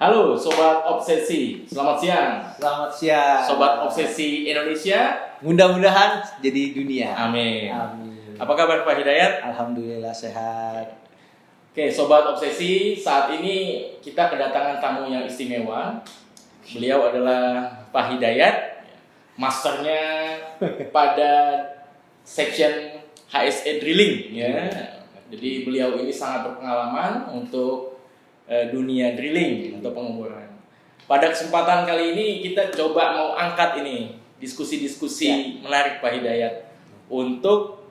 Halo Sobat Obsesi, selamat siang. Selamat siang. Sobat Obsesi Indonesia. Mudah-mudahan jadi dunia. Amin. Amin. Apa kabar Pak Hidayat? Alhamdulillah sehat. Oke, Sobat Obsesi, saat ini kita kedatangan tamu yang istimewa. Beliau adalah Pak Hidayat, masternya pada section HSE Drilling. Ya. Jadi beliau ini sangat berpengalaman untuk dunia drilling atau pengemburan. Pada kesempatan kali ini kita coba mau angkat ini diskusi-diskusi menarik Pak Hidayat untuk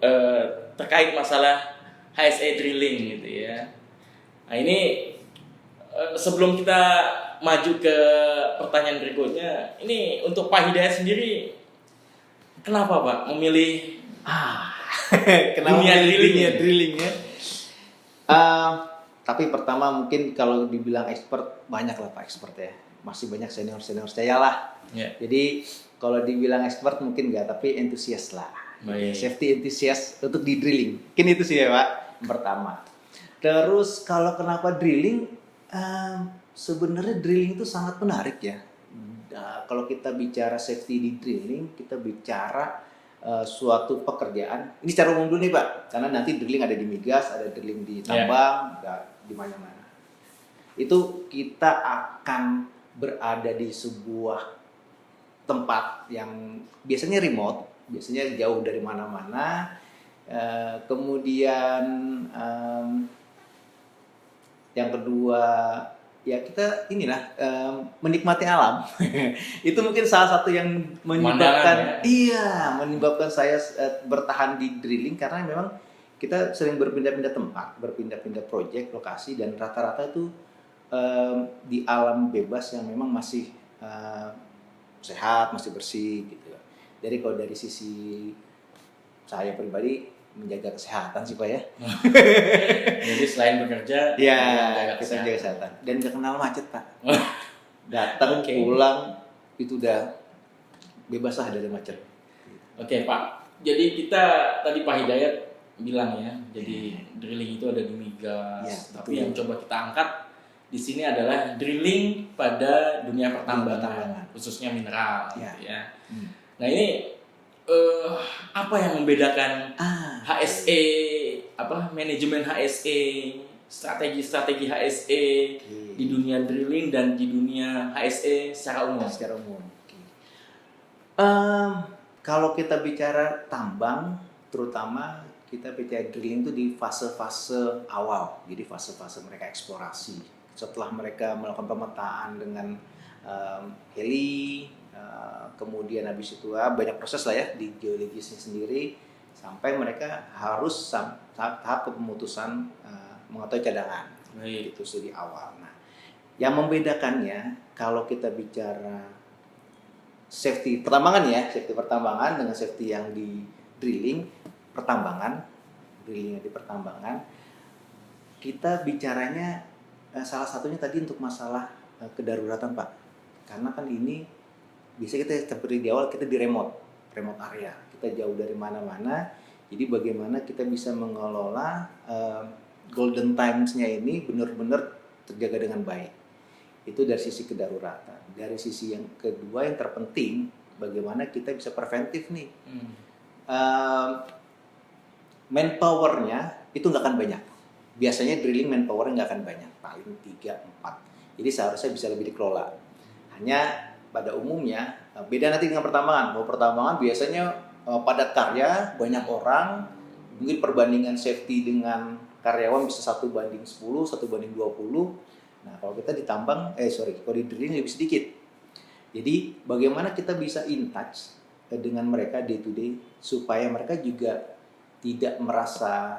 terkait masalah HSE drilling gitu ya. Nah ini sebelum kita maju ke pertanyaan berikutnya, ini untuk Pak Hidayat sendiri kenapa Pak memilih Kenapa dunia dunia drilling? drilling ya? Tapi pertama mungkin kalau dibilang expert, banyak lah Pak expert ya. Masih banyak senior-senior saya lah. Ya. Jadi kalau dibilang expert mungkin enggak, tapi entusias lah. Baik. Safety enthusiast untuk di drilling. Mungkin itu sih ya Pak, yang pertama. Terus kalau kenapa drilling, sebenarnya drilling itu sangat menarik ya. Kalau kita bicara safety di drilling, kita bicara suatu pekerjaan. Ini secara umum dulu nih Pak, karena nanti drilling ada di migas, ada drilling di tambang, di mana-mana. Itu kita akan berada di sebuah tempat yang biasanya remote, biasanya jauh dari mana-mana. Kemudian yang kedua ya kita inilah menikmati alam. Itu mungkin salah satu yang menyebabkan menyebabkan saya bertahan di drilling, karena memang kita sering berpindah-pindah tempat, berpindah-pindah proyek, lokasi, dan rata-rata itu di alam bebas yang memang masih sehat, masih bersih gitu. Jadi kalau dari sisi saya pribadi menjaga kesehatan sih Pak ya. Jadi selain bekerja, Ya, kita jaga kesehatan dan gak kenal macet Pak. Datang pulang itu udah bebas lah dari macet. Oke Pak, jadi kita tadi Pak Hidayat bilang ya, jadi drilling itu ada di migas, Ya, tapi betul. yang coba kita angkat di sini adalah drilling pada dunia pertambangan, khususnya mineral, Ya. gitu ya. Nah ini apa yang membedakan HSE, manajemen HSE, strategi-strategi HSE di dunia drilling dan di dunia HSE secara umum? Secara umum. Kalau kita bicara tambang, terutama kita bicara drilling itu di fase-fase awal, jadi fase-fase mereka eksplorasi. Setelah mereka melakukan pemetaan dengan heli, kemudian habis itu banyak proses lah ya di geologisnya sendiri, sampai mereka harus tahap pemutusan mengetahui cadangan. Itu di awal. Nah, yang membedakannya kalau kita bicara safety pertambangan ya, safety pertambangan dengan safety yang di drilling yang di pertambangan, kita bicaranya salah satunya tadi untuk masalah kedaruratan Pak. Karena kan ini bisa kita seperti di awal, kita di remote area, kita jauh dari mana-mana. Jadi bagaimana kita bisa mengelola golden times-nya ini benar-benar terjaga dengan baik. Itu dari sisi kedaruratan. Dari sisi yang kedua yang terpenting, bagaimana kita bisa preventif nih. Manpower-nya itu nggak akan banyak. Biasanya drilling manpower-nya nggak akan banyak, paling 3-4. Jadi seharusnya bisa lebih dikelola. Hanya pada umumnya, beda nanti dengan pertambangan. Kalau pertambangan biasanya padat karya, banyak orang, mungkin perbandingan safety dengan karyawan bisa 1:10, 1:20. Nah, kalau kita di tambang, kalau di drilling lebih sedikit. Jadi, bagaimana kita bisa in touch dengan mereka day to day, supaya mereka juga tidak merasa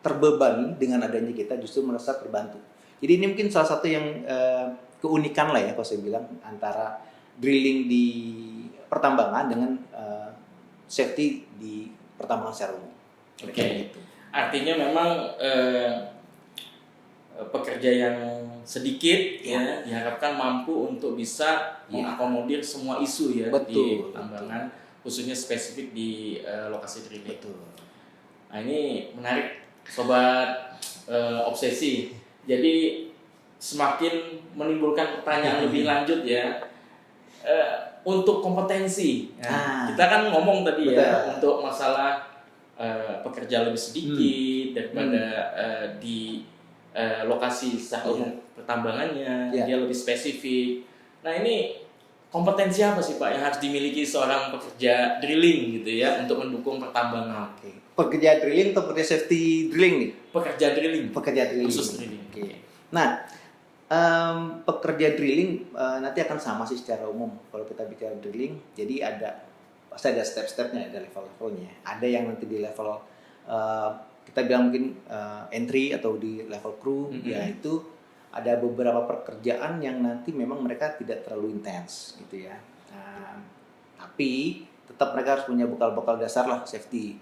terbebani dengan adanya kita, justru merasa terbantu. Jadi ini mungkin salah satu yang keunikan lah ya kalau saya bilang, antara drilling di pertambangan dengan safety di pertambangan secara umum. Oke. Artinya memang pekerja yang sedikit ya diharapkan mampu untuk bisa mengakomodir semua isu ya di pertambangan, khususnya spesifik di lokasi drilling. Betul. Nah ini menarik Sobat Obsesi. Jadi semakin menimbulkan pertanyaan lebih lanjut ya. Untuk kompetensi, kita kan ngomong tadi ya untuk masalah pekerja lebih sedikit daripada di lokasi umum pertambangannya, dia lebih spesifik. Nah ini kompetensi apa sih Pak yang harus dimiliki seorang pekerja drilling gitu ya untuk mendukung pertambangan? Pekerja drilling atau pekerja safety drilling nih? Pekerja drilling. Pekerja drilling. Khusus drilling. Nah, pekerja drilling nanti akan sama sih secara umum kalau kita bicara drilling. Jadi pasti ada step-stepnya, ada level-levelnya. Ada yang nanti di level kita bilang mungkin entry atau di level crew, yaitu ada beberapa pekerjaan yang nanti memang mereka tidak terlalu intens gitu ya. Tapi tetap mereka harus punya bekal-bekal dasar lah safety.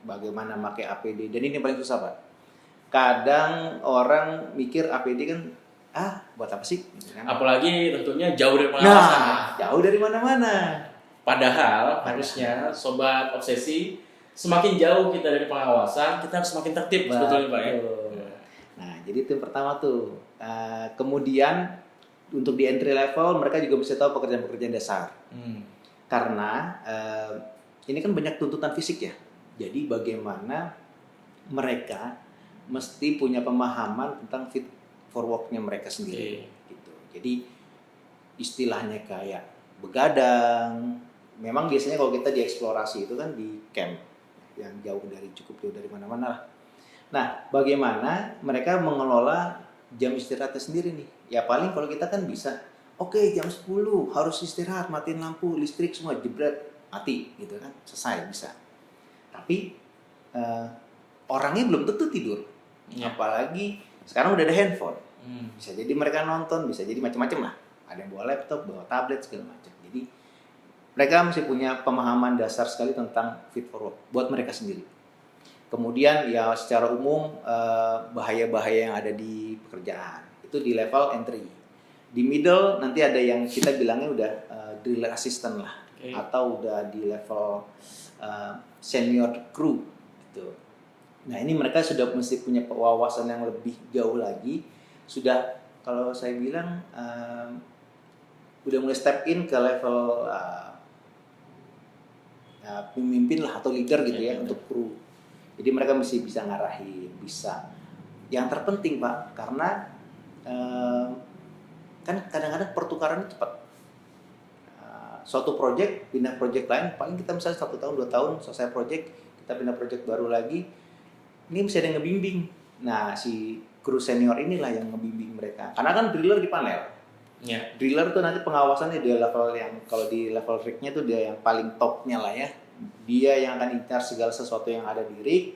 Bagaimana pakai APD, dan ini yang paling susah Pak. Kadang orang mikir APD kan buat apa sih? Apalagi tentunya jauh dari pengawasan. Jauh dari mana-mana. Padahal harusnya sobat obsesi, semakin jauh kita dari pengawasan, kita harus semakin tertib sebetulnya Pak ya. Nah, jadi itu yang pertama tuh. Kemudian untuk di entry level mereka juga bisa tahu pekerjaan-pekerjaan dasar. Karena ini kan banyak tuntutan fisik ya. Jadi bagaimana mereka mesti punya pemahaman tentang fit for work-nya mereka sendiri. Gitu. Jadi istilahnya kayak begadang. Memang biasanya kalau kita dieksplorasi itu kan di camp yang cukup jauh dari mana-mana lah. Nah, bagaimana mereka mengelola jam istirahatnya sendiri nih? Ya paling kalau kita kan bisa, jam 10 harus istirahat, matiin lampu, listrik semua jebret, mati gitu kan, selesai bisa. Tapi orangnya belum tentu tidur. Apalagi sekarang udah ada handphone. Bisa jadi mereka nonton, bisa jadi macam-macam lah. Ada yang bawa laptop, bawa tablet segala macam. Jadi mereka mesti punya pemahaman dasar sekali tentang fit for work buat mereka sendiri. Kemudian ya secara umum bahaya-bahaya yang ada di pekerjaan itu di level entry. Di middle nanti ada yang kita bilangnya udah driller assistant lah, atau udah di level senior crew gitu. Nah ini mereka sudah mesti punya wawasan yang lebih jauh lagi. Sudah kalau saya bilang udah mulai step in ke level pemimpin lah atau leader gitu ya untuk kru. Jadi mereka mesti bisa ngarahin, bisa. Yang terpenting Pak, karena kan kadang-kadang pertukaran cepat. Suatu project pindah project lain, paling kita misalnya 1 tahun 2 tahun selesai project, kita pindah project baru lagi. Ini mesti ada yang ngebimbing. Nah si kru senior inilah yang ngebimbing mereka. Karena kan driller di panel. Driller tuh nanti pengawasannya dia level yang kalau di level rig-nya tuh dia yang paling topnya lah ya. Dia yang akan in charge segala sesuatu yang ada di rig,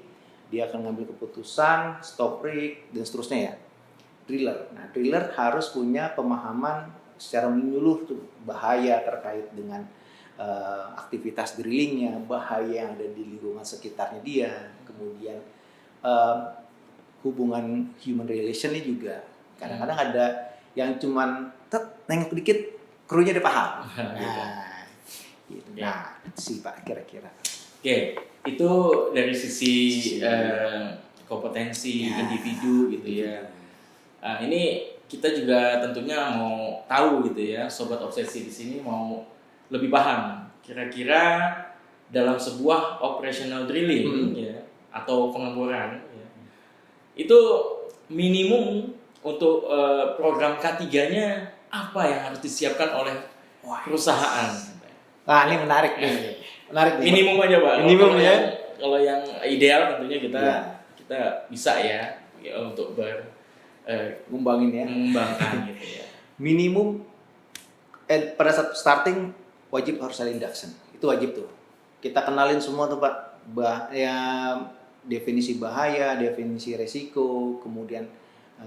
dia akan ngambil keputusan, stop rig, dan seterusnya ya. Driller. Nah, driller harus punya pemahaman secara menyeluruh tuh bahaya terkait dengan aktivitas drillingnya, bahaya yang ada di lingkungan sekitarnya dia, kemudian hubungan human relationnya juga. Kadang-kadang ada yang cuman nengok dikit, krunya udah paham. Nah, sih Pak kira-kira. Itu dari sisi kompetensi individu gitu ya. Ini kita juga tentunya mau tahu gitu ya, sobat obsesi di sini mau lebih paham. Kira-kira dalam sebuah operational drilling ya atau pengeboran ya, itu minimum untuk program K3-nya apa yang harus disiapkan oleh perusahaan? Nah ini menarik nih. Minimum aja Pak. Minimum ya. Kalau yang ideal tentunya kita bisa ya untuk mengembangkan gitu ya. Minimum pada saat starting wajib harus ada induction. Itu wajib tuh. Kita kenalin semua tuh Pak. Definisi bahaya, definisi resiko, kemudian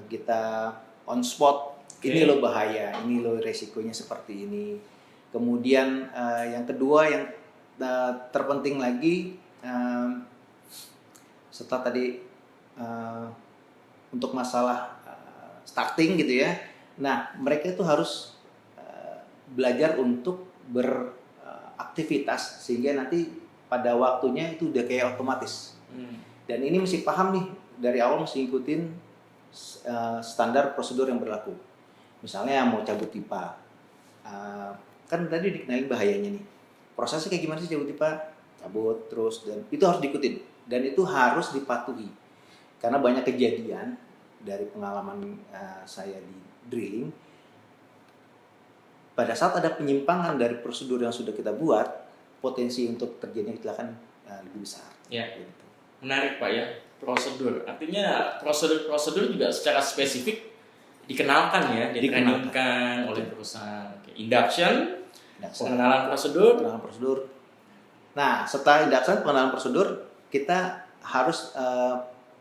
kita on spot. Ini loh bahaya, ini loh resikonya seperti ini. Kemudian yang kedua yang terpenting lagi setelah tadi untuk masalah starting gitu ya. Nah mereka itu harus belajar untuk beraktivitas sehingga nanti pada waktunya itu udah kayak otomatis. Dan ini mesti paham nih dari awal mesti ngikutin standar prosedur yang berlaku. Misalnya mau cabut pipa, kan tadi dikenalin bahayanya nih. Prosesnya kayak gimana sih cabut pipa? Cabut terus, dan itu harus diikutin dan itu harus dipatuhi. Karena banyak kejadian dari pengalaman saya di drilling, pada saat ada penyimpangan dari prosedur yang sudah kita buat, potensi untuk terjadinya kecelakaan lebih besar. Ya. Gitu. Menarik Pak ya, prosedur. Artinya prosedur juga secara spesifik dikenalkan ya, ditrainingkan oleh perusahaan. Oke. Induction, pengenalan prosedur. Pengenalan prosedur. Nah, setelah induction, pengenalan prosedur, kita harus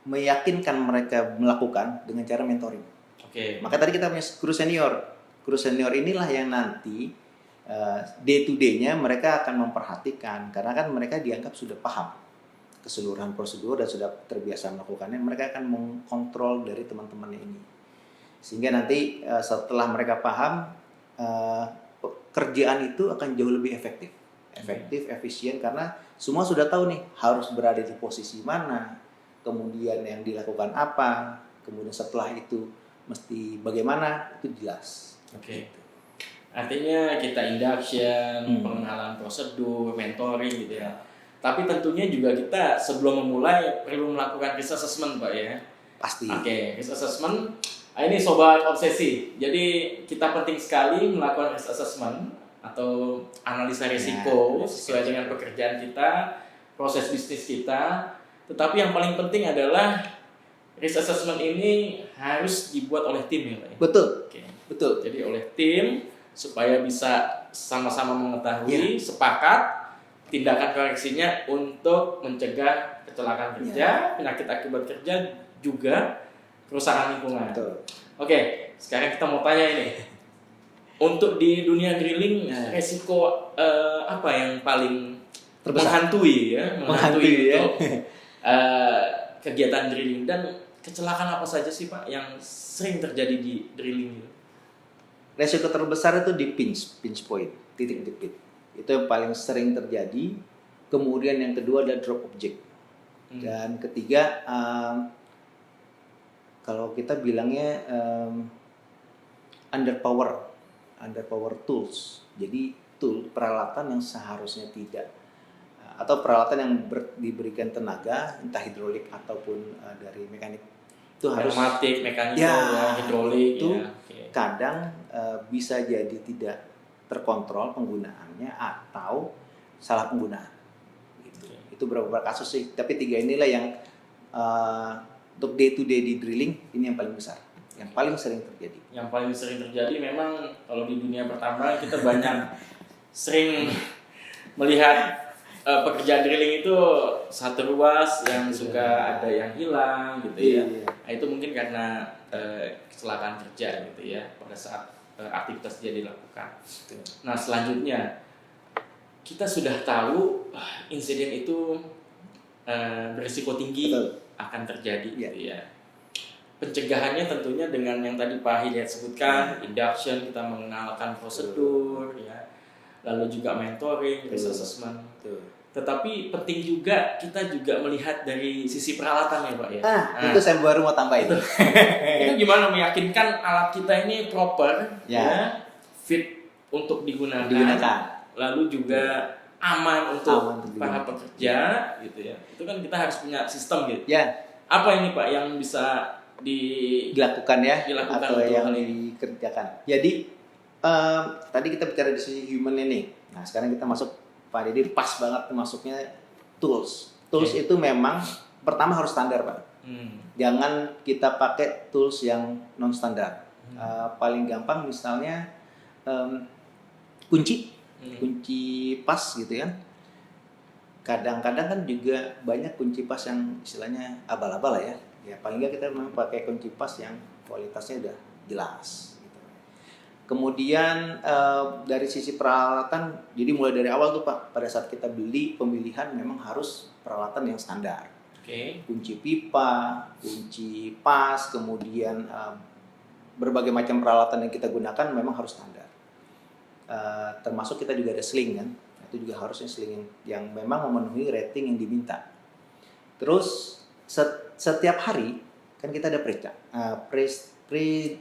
meyakinkan mereka melakukan dengan cara mentoring. Oke. Maka tadi kita punya kru senior. Kru senior inilah yang nanti day to day-nya mereka akan memperhatikan, karena kan mereka dianggap sudah paham keseluruhan prosedur dan sudah terbiasa melakukannya. Mereka akan mengkontrol dari teman-temannya ini, sehingga nanti setelah mereka paham, kerjaan itu akan jauh lebih efektif, efisien, karena semua sudah tahu nih harus berada di posisi mana, kemudian yang dilakukan apa, kemudian setelah itu mesti bagaimana, itu jelas. Oke. Artinya kita induction, pengenalan prosedur, mentoring gitu ya. Tapi tentunya juga kita sebelum memulai perlu melakukan risk assessment Pak ya. Pasti. Oke, risk assessment. Ini sobat obsesi. Jadi kita penting sekali melakukan risk assessment atau analisa risiko sesuai dengan pekerjaan kita, proses bisnis kita. Tetapi yang paling penting adalah risk assessment ini harus dibuat oleh tim ya Pak ya. Betul. Oke. Betul. Jadi oleh tim supaya bisa sama-sama mengetahui, sepakat tindakan koreksinya untuk mencegah kecelakaan kerja, penyakit akibat kerja, juga kerusakan lingkungan. Betul. Oke, sekarang kita mau tanya ini. Untuk di dunia drilling, resiko apa yang paling terbesar menghantui ya. untuk kegiatan drilling, dan kecelakaan apa saja sih Pak yang sering terjadi di drilling itu? Resiko terbesar itu di pinch point, titik jepit. Itu yang paling sering terjadi. Kemudian yang kedua adalah drop object. Dan ketiga, kalau kita bilangnya underpower tools. Jadi peralatan yang seharusnya tidak, atau peralatan yang diberikan tenaga, entah hidrolik ataupun dari mekanik, itu harus pneumatik, mekanika, hidrolik itu ya. kadang bisa jadi tidak terkontrol penggunaannya atau salah penggunaan. Itu beberapa kasus sih. Tapi tiga inilah yang untuk day to day di drilling ini yang paling besar, yang paling sering terjadi. Yang paling sering terjadi memang kalau di dunia pertambangan kita banyak sering melihat pekerjaan drilling itu satu ruas yang suka ada yang hilang gitu ya. Nah, itu mungkin karena kecelakaan kerja gitu ya pada saat aktivitas dia dilakukan. Nah, selanjutnya kita sudah tahu insiden itu berisiko tinggi akan terjadi gitu ya. Pencegahannya tentunya dengan yang tadi Pak Hidayat sebutkan, induction, kita mengenalkan prosedur ya. Lalu juga mentoring, risk assessment. Tetapi penting juga kita juga melihat dari sisi peralatan ya Pak ya. Itu saya baru mau tambahin. Itu gimana meyakinkan alat kita ini proper ya, fit untuk digunakan. Lalu juga aman untuk para pekerja gitu ya. Itu kan kita harus punya sistem gitu. Ya. Apa ini Pak yang bisa dilakukan ya, atau yang dikerjakan. Jadi tadi kita bicara di sisi human ini. Nah, sekarang kita masuk, Pak Didi pas banget masuknya tools. Tools itu memang pertama harus standar, Pak. Jangan kita pakai tools yang non standar. Paling gampang misalnya kunci pas gitu ya. Kadang-kadang kan juga banyak kunci pas yang istilahnya abal-abal ya. Ya paling nggak kita memang pakai kunci pas yang kualitasnya udah jelas. Gitu. Kemudian dari sisi peralatan, jadi mulai dari awal tuh Pak, pada saat kita beli pemilihan memang harus peralatan yang standar. Kunci pipa, kunci pas, kemudian berbagai macam peralatan yang kita gunakan memang harus standar. Termasuk kita juga ada sling kan, itu juga harusnya sling yang memang memenuhi rating yang diminta. Terus setiap hari kan kita ada pre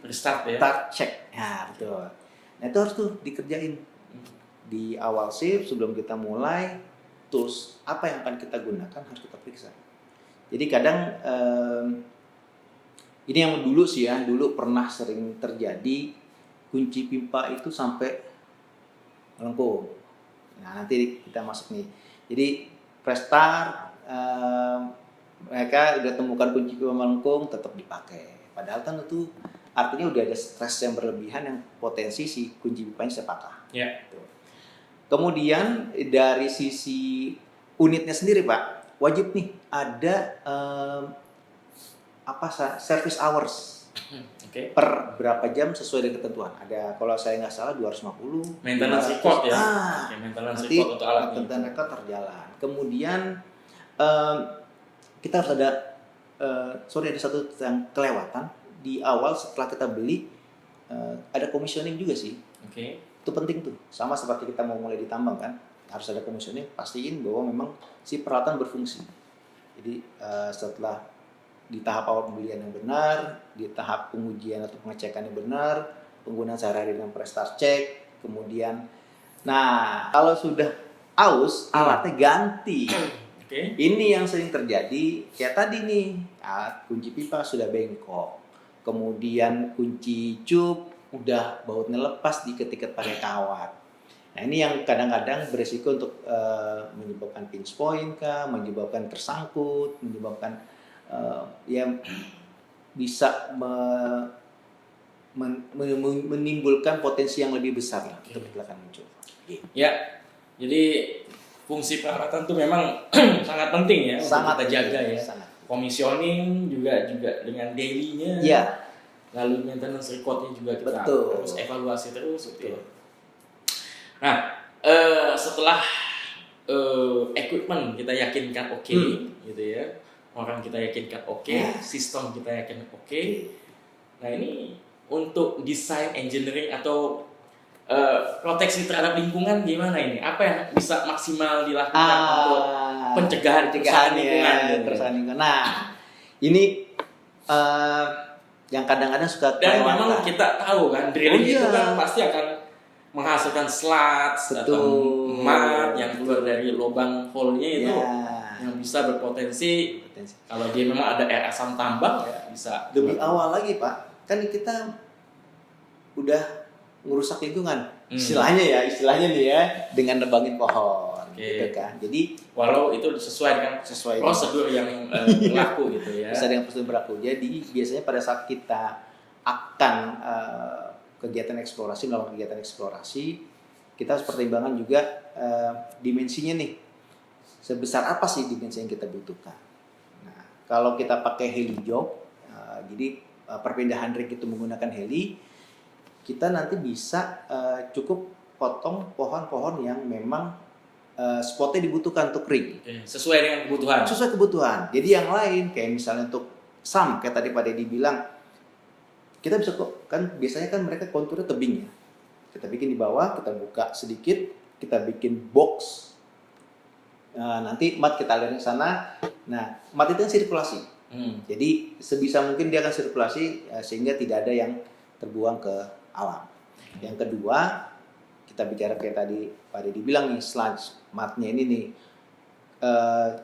Restart ya. start check. Ya, betul. Nah, itu harus tuh dikerjain di awal shift sebelum kita mulai. Tools apa yang akan kita gunakan harus kita periksa. Jadi kadang ini yang dulu sih ya, dulu pernah sering terjadi kunci pipa itu sampai melengkung. Nah, nanti kita masuk nih. Jadi restart, mereka udah temukan kunci pipa melengkung, tetap dipakai. Padahal kan itu artinya udah ada stres yang berlebihan yang potensi si kunci pipanya bisa patah. Ya. Gitu. Kemudian dari sisi unitnya sendiri Pak, wajib nih ada service hours. Oke. Per berapa jam sesuai dengan ketentuan. Ada kalau saya nggak salah 250. Maintenance 500. report ya. Oke, Maintenance nanti report untuk alat maintenance record terjalan. Kemudian kita harus ada ada satu yang kelewatan di awal setelah kita beli ada commissioning juga sih. Oke. Itu penting tuh. Sama seperti kita mau mulai ditambang kan, harus ada commissioning, pastiin bahwa memang si peralatan berfungsi. Jadi setelah di tahap awal pembelian yang benar, di tahap pengujian atau pengecekan yang benar, penggunaan sehari-hari dengan pre-start check, kemudian nah kalau sudah aus alatnya ganti. Oke. Ini yang sering terjadi kayak tadi nih, kunci pipa sudah bengkok, kemudian kunci cup udah bautnya lepas diketik pakai kawat. Nah ini yang kadang-kadang beresiko untuk menyebabkan pinch point kah, menyebabkan tersangkut, menyebabkan yang bisa menimbulkan potensi yang lebih besar lah untuk kecelakaan muncul. Ya, jadi fungsi peralatan itu memang sangat penting ya Sangat untuk kita jaga ya. Sangat. Commissioning juga dengan daily-nya. Ya. Lalu maintenance record-nya juga kita Betul. terus evaluasi terus. Betul. Nah, setelah equipment kita yakinkan oke, gitu ya. Orang kita yakinkan oke, sistem kita yakin oke. Nah ini untuk desain engineering atau proteksi terhadap lingkungan gimana ini? Apa yang bisa maksimal dilakukan untuk pencegahan lingkungan? Kerusakan lingkungan. Nah ini yang kadang-kadang suka dan kelewatan. memang kita tahu kan drilling itu kan pasti akan menghasilkan sludge atau mud yang keluar dari lubang hole-nya itu. Yang bisa berpotensi kalau dia memang ada air asam tambang ya bisa lebih awal lagi Pak, kan kita udah ngerusak lingkungan istilahnya nih ya dengan nebangin pohon gitu kan. Jadi walau itu sesuai dengan prosedur yang berlaku gitu ya. Sesuai dengan prosedur berlaku. Jadi biasanya pada saat kita akan melakukan kegiatan eksplorasi, kita harus pertimbangkan juga dimensinya nih. Sebesar apa sih dimensi yang kita butuhkan? Nah, kalau kita pakai heli job, jadi perpindahan rig itu menggunakan heli, kita nanti bisa cukup potong pohon-pohon yang memang spotnya dibutuhkan untuk rig. Sesuai dengan kebutuhan. Sesuai kebutuhan. Jadi yang lain kayak misalnya untuk kayak tadi Pak Deddy bilang, kita bisa kan biasanya kan mereka konturnya tebing ya. Kita bikin di bawah, kita buka sedikit, kita bikin box. Nanti mat kita alirin ke sana. Nah, mat itu kan sirkulasi. Jadi sebisa mungkin dia akan sirkulasi sehingga tidak ada yang terbuang ke alam. Yang kedua, kita bicara kayak tadi Pak Deddy bilang nih, sludge matnya ini nih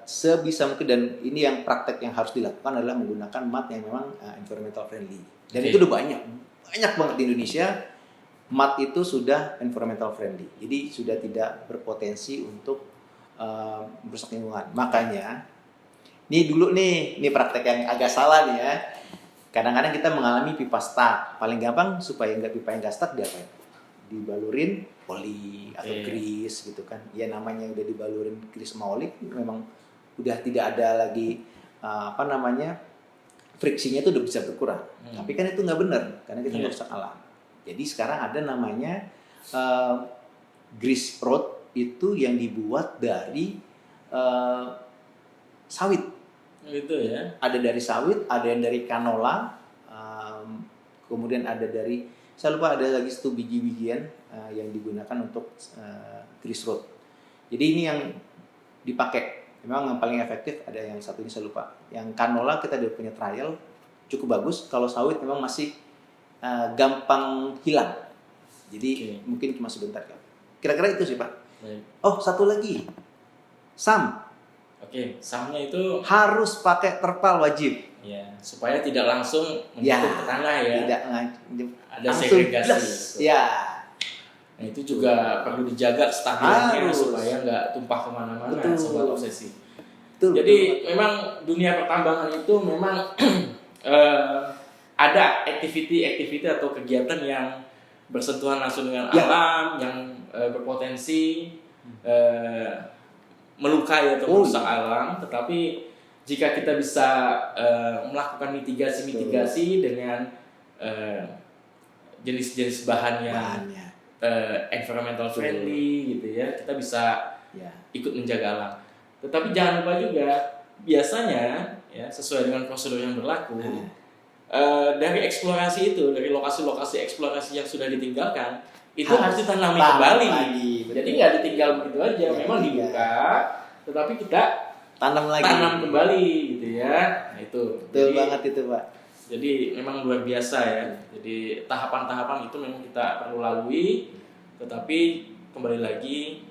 sebisa mungkin, dan ini yang praktek yang harus dilakukan adalah menggunakan mat yang memang environmental friendly. Dan itu udah banyak banget di Indonesia mat itu sudah environmental friendly. Jadi sudah tidak berpotensi untuk merusak lingkungan. Makanya ini praktek yang agak salah nih ya. Kadang-kadang kita mengalami pipa stuck. Paling gampang supaya pipa yang nggak stuck dibalurin oli atau grease gitu kan. Ya namanya udah dibalurin grease sama oli, memang udah tidak ada lagi friksinya itu udah bisa berkurang. Tapi kan itu nggak benar karena kita merusak alam. Jadi sekarang ada namanya grease rod, itu yang dibuat dari sawit. Gitu ya. Ada dari sawit, ada yang dari canola, kemudian ada dari, saya lupa ada lagi satu biji-bijian yang digunakan untuk grease rod. Jadi ini yang dipakai. Memang yang paling efektif ada yang satu ini saya lupa. Yang canola kita udah punya trial, cukup bagus. Kalau sawit memang masih gampang hilang. Jadi mungkin cuma sebentar kan. Kira-kira itu sih Pak. Baik. Oh, satu lagi. SAM. Oke, SAM-nya itu Harus pakai terpal wajib. ya supaya tidak langsung Ya, menutup ke tanah ya. Tidak Ada segregasi. plus. Ya. Nah, itu juga perlu dijaga stabilannya Harus. supaya nggak tumpah kemana-mana, Betul. sobat obsesi. Betul, Jadi betul. memang dunia pertambangan itu memang ada aktiviti atau kegiatan yang bersentuhan langsung dengan Ya. alam, yang berpotensi melukai atau merusak alam. Tetapi jika kita bisa melakukan mitigasi dengan jenis-jenis bahan yang Bahannya. environmental friendly gitu ya, kita bisa Ya. ikut menjaga alam. Tetapi jangan lupa juga biasanya ya sesuai dengan prosedur yang berlaku dari eksplorasi itu, dari lokasi-lokasi eksplorasi yang sudah ditinggalkan itu harus ditanami kembali. Jadi nggak ditinggal begitu aja, memang dibuka, tetapi kita Tanam lagi. tanam kembali gitu ya. Nah, itu. Betul Jadi- banget itu Pak. Jadi memang luar biasa ya. Jadi tahapan-tahapan itu memang kita perlu lalui, tetapi kembali lagi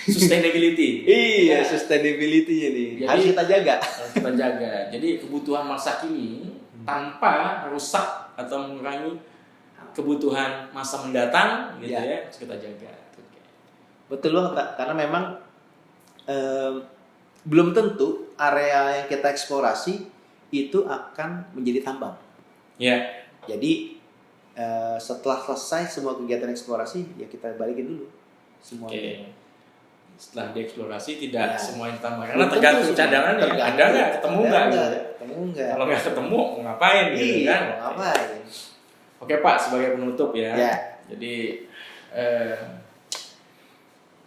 sustainability. Iya, Ya, sustainability ini Jadi- harus kita jaga. harus kita jaga. Jadi kebutuhan masa kini tanpa rusak atau mengurangi kebutuhan masa mendatang gitu Ya. ya, harus kita jaga. Betul banget Pak, karena memang belum tentu area yang kita eksplorasi itu akan menjadi tambang. Ya, Jadi setelah selesai semua kegiatan eksplorasi ya kita balikin dulu semua. oke. Setelah dieksplorasi tidak Ya. semua yang tambah Belum karena tentu tergantung semua. cadangannya, Tergantung. ada nggak, ketemu nggak gitu. Ketemu nggak? Kalau nggak ketemu mau ngapain gitu Iya, kan? mau ngapain? Oke Pak, sebagai penutup ya. Ya. Jadi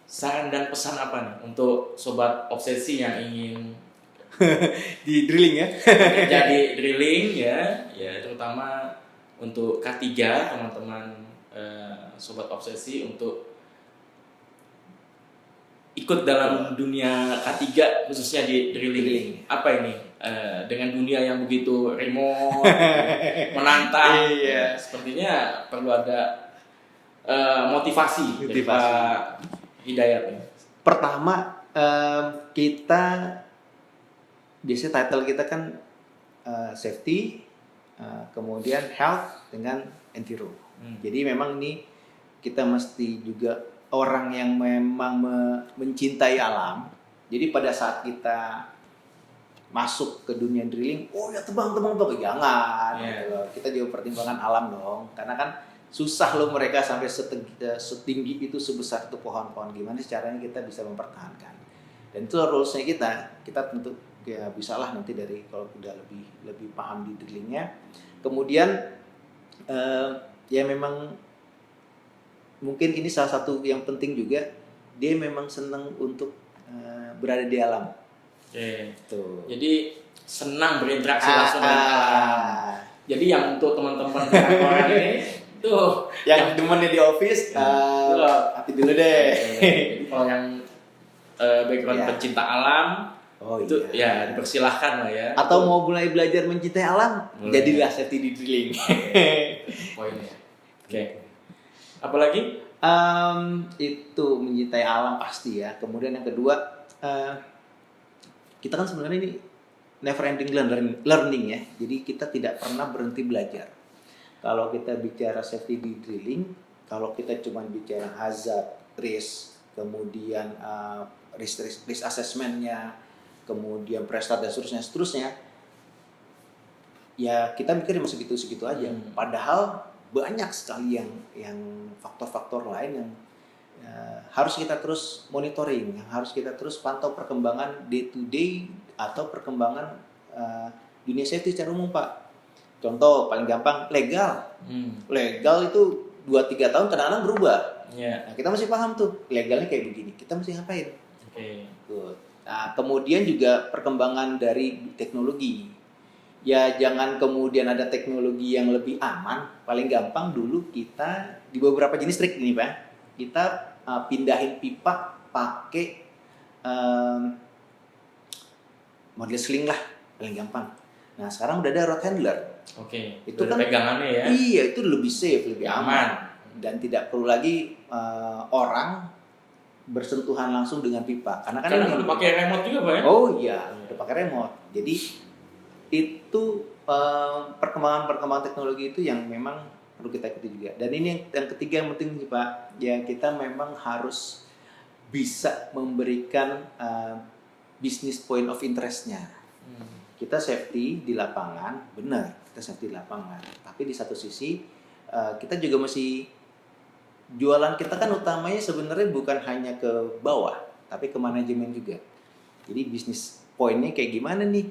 saran dan pesan apa nih untuk sobat obsesi yang ingin Di drilling ya. jadi drilling ya, terutama untuk K3 teman-teman sobat obsesi untuk ikut dalam dunia K3 khususnya di drilling. Apa ini? Dengan dunia yang begitu remote, menantang, Iya. sepertinya perlu ada motivasi dari Motivasi. Pak Hidayat nih. Pertama kita biasanya title kita kan safety, kemudian health dengan enviro. Jadi memang ini kita mesti juga orang yang memang mencintai alam. Jadi pada saat kita masuk ke dunia drilling, oh ya tebang, jangan. Yeah. Gitu loh. Kita juga pertimbangan alam dong, karena kan susah loh mereka sampai setinggi itu, sebesar itu pohon-pohon. Gimana sih caranya kita bisa mempertahankan? Dan itu rulesnya kita tentu ya bisalah nanti dari kalau udah lebih paham di drillingnya. Kemudian ya memang mungkin ini salah satu yang penting juga, dia memang senang untuk berada di alam. Oke. Tuh. Jadi senang berinteraksi langsung dengan alam. Jadi yang untuk teman-teman kantoran ini tuh Yang demennya di office, hati dulu deh. Jadi kalau yang background Ya. pencinta alam Oh itu iya. ya dipersilahkan lah ya. Atau mau mulai belajar mencintai alam, Boleh. jadilah safety di drilling. Poinnya. Oke. Apalagi? Itu mencintai alam pasti ya. Kemudian yang kedua, kita kan sebenarnya ini never ending learning ya. Jadi kita tidak pernah berhenti belajar. Kalau kita bicara safety di drilling, kalau kita cuma bicara hazard, risk, kemudian risk assessment-nya, kemudian prestat dan seterusnya, ya kita mikirnya masih segitu aja. Padahal banyak sekali yang faktor-faktor lain yang harus kita terus monitoring, yang harus kita terus pantau perkembangan day to day atau perkembangan dunia safety secara umum Pak. Contoh paling gampang legal itu 2-3 tahun kadang-kadang berubah. Ya. Nah, kita masih paham tuh legalnya kayak begini, kita mesti ngapain. Oke. Good. Nah, kemudian juga perkembangan dari teknologi. Ya jangan kemudian ada teknologi yang lebih aman. Paling gampang dulu kita di beberapa jenis trik ini Pak, kita pindahin pipa pakai model sling lah, paling gampang. Nah sekarang udah ada road handler. Oke. Itu Itu kan pegangannya ya. Iya, itu lebih safe, lebih Aman. aman. Dan tidak perlu lagi orang bersentuhan langsung dengan pipa. Karena kan Karena ini udah pakai remote juga Pak ya. Oh iya, udah pakai remote. Jadi itu perkembangan-perkembangan teknologi itu yang memang perlu kita ikuti juga. Dan ini yang ketiga yang penting sih Pak, ya kita memang harus bisa memberikan business point of interest-nya. Kita safety di lapangan, benar, kita safety di lapangan. Tapi di satu sisi kita juga mesti jualan kita kan utamanya sebenarnya bukan hanya ke bawah, tapi ke manajemen juga. Jadi bisnis poinnya kayak gimana nih?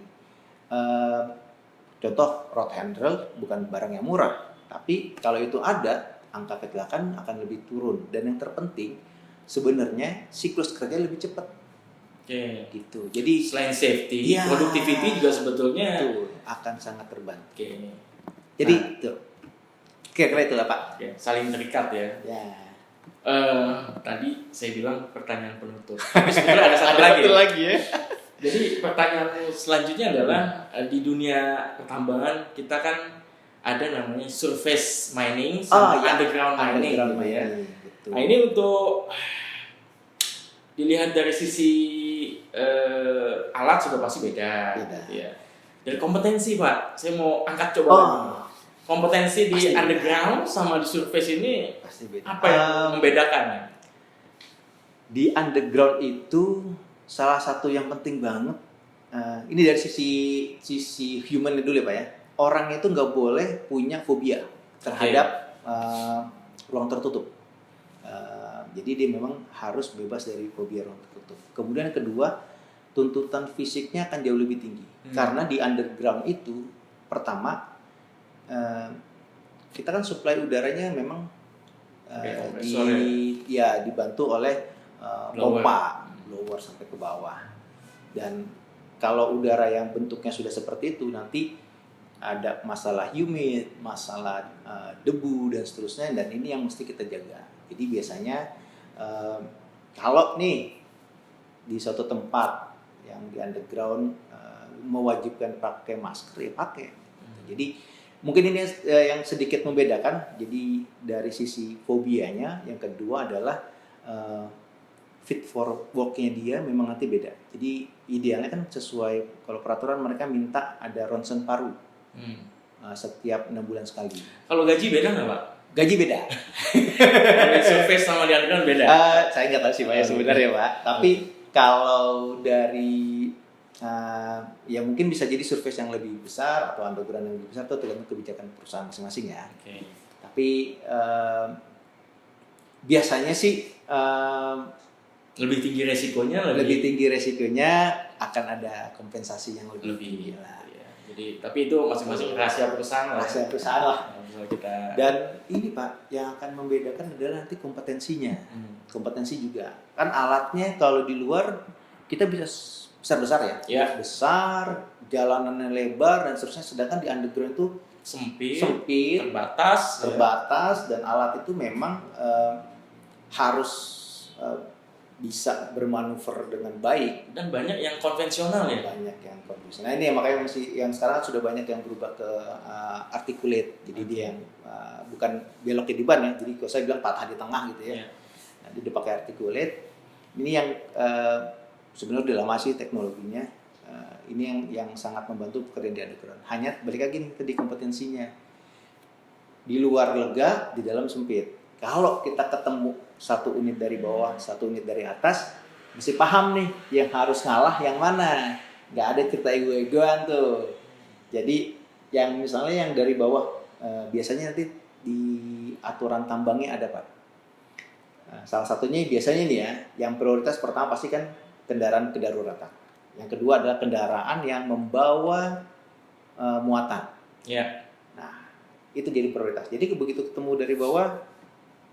Contoh road handler bukan barang yang murah, tapi kalau itu ada, angka kecelakaan akan lebih turun. Dan yang terpenting sebenarnya siklus kerja lebih cepat. Oke. Gitu. Jadi Selain safety, Iya. productivity juga sebetulnya. itu akan sangat terbantu. Oke. Jadi Nah. itu kira-kira itulah Pak. Oke, saling terikat ya. Ya. Tadi saya bilang pertanyaan penutup. Tapi sebetulnya ada satu lagi. lagi ya. Jadi pertanyaan selanjutnya adalah di dunia pertambangan kita kan ada namanya surface mining sama underground mining gitu ya. Betul. Nah ini untuk dilihat dari sisi alat sudah pasti beda. Beda. Gitu ya. Dari kompetensi Pak, saya mau angkat coba Oh. lagi. Kompetensi di Pasti beda. underground sama di surface ini Pasti beda. apa yang membedakan? Di underground itu salah satu yang penting banget. Ini dari sisi human dulu ya Pak ya. Orang itu nggak boleh punya fobia terhadap ruang tertutup. Jadi dia memang harus bebas dari fobia ruang tertutup. Kemudian yang kedua, tuntutan fisiknya akan jauh lebih tinggi. Karena di underground itu pertama kita kan supply udaranya memang dibantu oleh pompa blower sampai ke bawah. Dan kalau udara yang bentuknya sudah seperti itu nanti ada masalah humid, masalah debu dan seterusnya, dan ini yang mesti kita jaga. Jadi biasanya kalau nih di suatu tempat yang di underground mewajibkan pakai masker ya pakai. Jadi mungkin ini yang sedikit membedakan. Jadi dari sisi fobianya, yang kedua adalah fit for work-nya dia memang nanti beda. Jadi idealnya kan sesuai, kalau peraturan mereka minta ada ronsen paru setiap 6 bulan sekali. Kalau gaji beda nggak Pak? Gaji beda. Di surface sama di underground beda? Saya nggak tahu sih Pak ya sebenarnya Pak. Tapi kalau dari ya mungkin bisa jadi surface yang lebih besar atau underground yang lebih besar, itu tergantung kebijakan perusahaan masing-masing ya. Okay. Tapi biasanya sih lebih tinggi resikonya, lebih tinggi resikonya akan ada kompensasi yang lebih tinggi lah. Ya. Jadi tapi itu masing-masing rahasia perusahaan lah. Rahasia perusahaan lah. Kita... Dan ini Pak, yang akan membedakan adalah nanti kompetensinya. Kompetensi juga. Kan alatnya kalau di luar kita bisa besar-besar ya. Besar, jalanannya lebar dan seterusnya. Sedangkan di underground itu sempit, terbatas dan alat itu memang harus bisa bermanuver dengan baik. Dan banyak yang konvensional ya. Banyak yang konvensional. Nah ini makanya yang sekarang sudah banyak yang berubah ke articulate. Jadi dia yang bukan beloknya di ban ya. Jadi kalau saya bilang patah di tengah gitu ya. Nah dia pakai articulate. Ini yang sebenarnya udah lama sih teknologinya. Ini yang sangat membantu pekerjaan di underground. Hanya balik lagi nih tadi kompetensinya. Di luar lega, di dalam sempit. Kalau kita ketemu satu unit dari bawah, satu unit dari atas, mesti paham nih yang harus ngalah yang mana. Nggak ada cerita ego-egoan tuh. Jadi yang misalnya yang dari bawah, biasanya nanti di aturan tambangnya ada Pak. Salah satunya biasanya nih ya, yang prioritas pertama pasti kan kendaraan kedaruratan. Yang kedua adalah kendaraan yang membawa muatan. Ya. Nah, itu jadi prioritas. Jadi begitu ketemu dari bawah,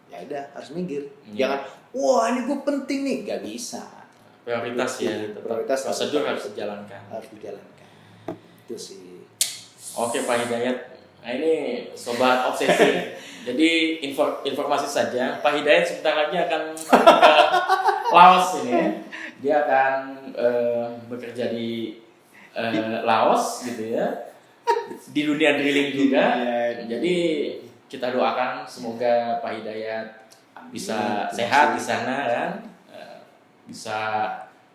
ya udah harus minggir. Jangan, wah ini gue penting nih, nggak bisa. Prioritas ya. Prioritas prosedur harus dijalankan. Harus dijalankan. Itu sih. Oke Pak Hidayat. Nah ini sobat obsesi. Jadi informasi saja. Pak Hidayat sebentar lagi akan ke Laos ini. Dia akan bekerja di Laos gitu ya. di dunia drilling juga. Iya. Jadi kita doakan semoga Pak Hidayat bisa Amin. sehat di sana kan, bisa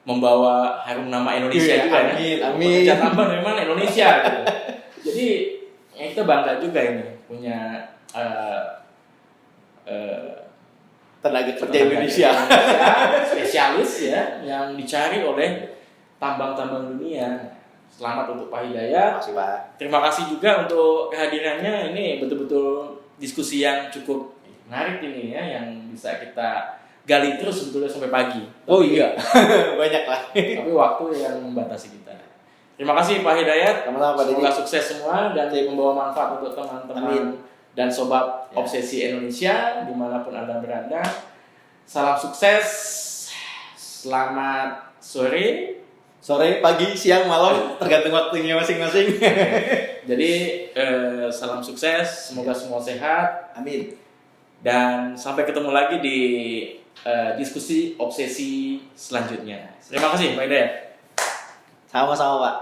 membawa harum nama Indonesia Iya, juga kan. amin, amin. Pekerja tambang memang Indonesia gitu. Jadi ya kita bangga juga ini punya Tenaga kerja tenaga Indonesia. spesialis ya yang dicari oleh tambang-tambang dunia. Selamat untuk Pak Hidayat. Makasih Pak. Terima kasih juga untuk kehadirannya. Ini betul-betul diskusi yang cukup menarik ini ya, yang bisa kita gali terus sebetulnya sampai pagi. Oh iya, banyak lah. Tapi waktu yang membatasi kita. Terima kasih Pak Hidayat. Sama-sama Pak Semoga Deddy. sukses semua dan membawa manfaat untuk teman-teman dan sobat Ya. Obsesi Indonesia dimanapun Anda berada. Salam sukses. Selamat sore. Sore, pagi, siang, malam, tergantung waktunya masing-masing. Jadi salam sukses. Semoga semua sehat. Amin. Dan sampai ketemu lagi di diskusi obsesi selanjutnya. Terima kasih Pak Hidayat. Sama-sama Pak.